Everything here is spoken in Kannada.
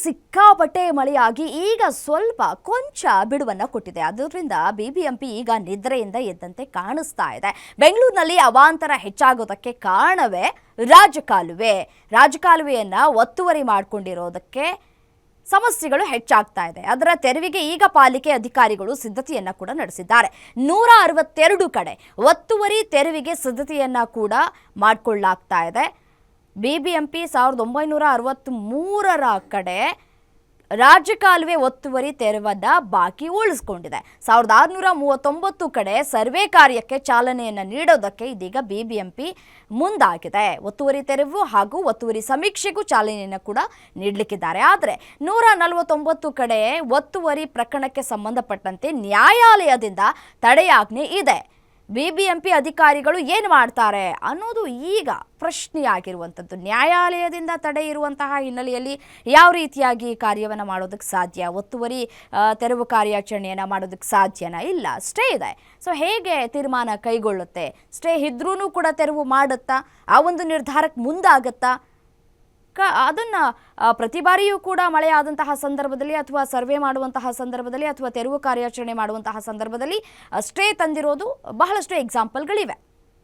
ಸಿಕ್ಕಾಪಟ್ಟೆ ಮಳೆಯಾಗಿ ಈಗ ಸ್ವಲ್ಪ ಕೊಂಚ ಬಿಡುವನ್ನು ಕೊಟ್ಟಿದೆ. ಅದರಿಂದ ಬಿಬಿಎಂಪಿ ಈಗ ನಿದ್ರೆಯಿಂದ ಎದ್ದಂತೆ ಕಾಣಿಸ್ತಾ ಇದೆ. ಬೆಂಗಳೂರಿನಲ್ಲಿ ಅವಾಂತರ ಹೆಚ್ಚಾಗೋದಕ್ಕೆ ಕಾರಣವೇ ರಾಜಕಾಲುವೆಯನ್ನ ಒತ್ತುವರಿ ಮಾಡಿಕೊಂಡಿರೋದಕ್ಕೆ ಸಮಸ್ಯೆಗಳು ಹೆಚ್ಚಾಗ್ತಾ ಇದೆ. ಅದರ ತೆರವಿಗೆ ಈಗ ಪಾಲಿಕೆ ಅಧಿಕಾರಿಗಳು ಸಿದ್ಧತೆಯನ್ನ ಕೂಡ ನಡೆಸಿದ್ದಾರೆ. 162 ಕಡೆ ಒತ್ತುವರಿ ತೆರವಿಗೆ ಸಿದ್ಧತೆಯನ್ನ ಕೂಡ ಮಾಡಿಕೊಳ್ಳಲಾಗ್ತಾ ಇದೆ. ಬಿಬಿಎಂಪಿ 1963ರ ಕಡೆ ರಾಜಕಾಲುವೆ ಒತ್ತುವರಿ ತೆರವನ್ನ ಬಾಕಿ ಉಳಿಸಿಕೊಂಡಿದೆ. 1639 ಕಡೆ ಸರ್ವೆ ಕಾರ್ಯಕ್ಕೆ ಚಾಲನೆಯನ್ನು ನೀಡೋದಕ್ಕೆ ಇದೀಗ ಬಿಬಿಎಂಪಿ ಮುಂದಾಗಿದೆ. ಒತ್ತುವರಿ ತೆರವು ಹಾಗೂ ಒತ್ತುವರಿ ಸಮೀಕ್ಷೆಗೂ ಚಾಲನೆಯನ್ನು ಕೂಡ ನೀಡಲಿಕ್ಕಿದ್ದಾರೆ. ಆದರೆ 149 ಕಡೆ ಒತ್ತುವರಿ ಪ್ರಕರಣಕ್ಕೆ ಸಂಬಂಧಪಟ್ಟಂತೆ ನ್ಯಾಯಾಲಯದಿಂದ ತಡೆಯಾಜ್ಞೆ ಇದೆ. ಬಿಬಿಎಂಪಿ ಅಧಿಕಾರಿಗಳು ಏನು ಮಾಡ್ತಾರೆ ಅನ್ನೋದು ಈಗ ಪ್ರಶ್ನೆಯಾಗಿರುವಂಥದ್ದು. ನ್ಯಾಯಾಲಯದಿಂದ ತಡೆ ಇರುವಂತಹ ಹಿನ್ನೆಲೆಯಲ್ಲಿ ಯಾವ ರೀತಿಯಾಗಿ ಕಾರ್ಯವನ್ನು ಮಾಡೋದಕ್ಕೆ ಸಾಧ್ಯ? ಒತ್ತುವರಿ ತೆರವು ಕಾರ್ಯಾಚರಣೆಯನ್ನು ಮಾಡೋದಕ್ಕೆ ಸಾಧ್ಯನಾ? ಇಲ್ಲ, ಸ್ಟೇ ಇದೆ. ಸೊ ಹೇಗೆ ತೀರ್ಮಾನ ಕೈಗೊಳ್ಳುತ್ತೆ? ಸ್ಟೇ ಇದ್ರೂ ಕೂಡ ತೆರವು ಮಾಡುತ್ತಾ? ಆ ಒಂದು ನಿರ್ಧಾರಕ್ಕೆ ಮುಂದಾಗತ್ತಾ? ಅದನ್ನು ಪ್ರತಿ ಬಾರಿಯೂ ಕೂಡ ಮಳೆ ಆದಂತಹ ಸಂದರ್ಭದಲ್ಲಿ ಅಥವಾ ಸರ್ವೆ ಮಾಡುವಂತಹ ಸಂದರ್ಭದಲ್ಲಿ ಅಥವಾ ತೆರವು ಕಾರ್ಯಾಚರಣೆ ಮಾಡುವಂತಹ ಸಂದರ್ಭದಲ್ಲಿ ಸ್ಟೇ ತಂದಿರೋದು ಬಹಳಷ್ಟು ಎಕ್ಸಾಂಪಲ್ಗಳಿವೆ.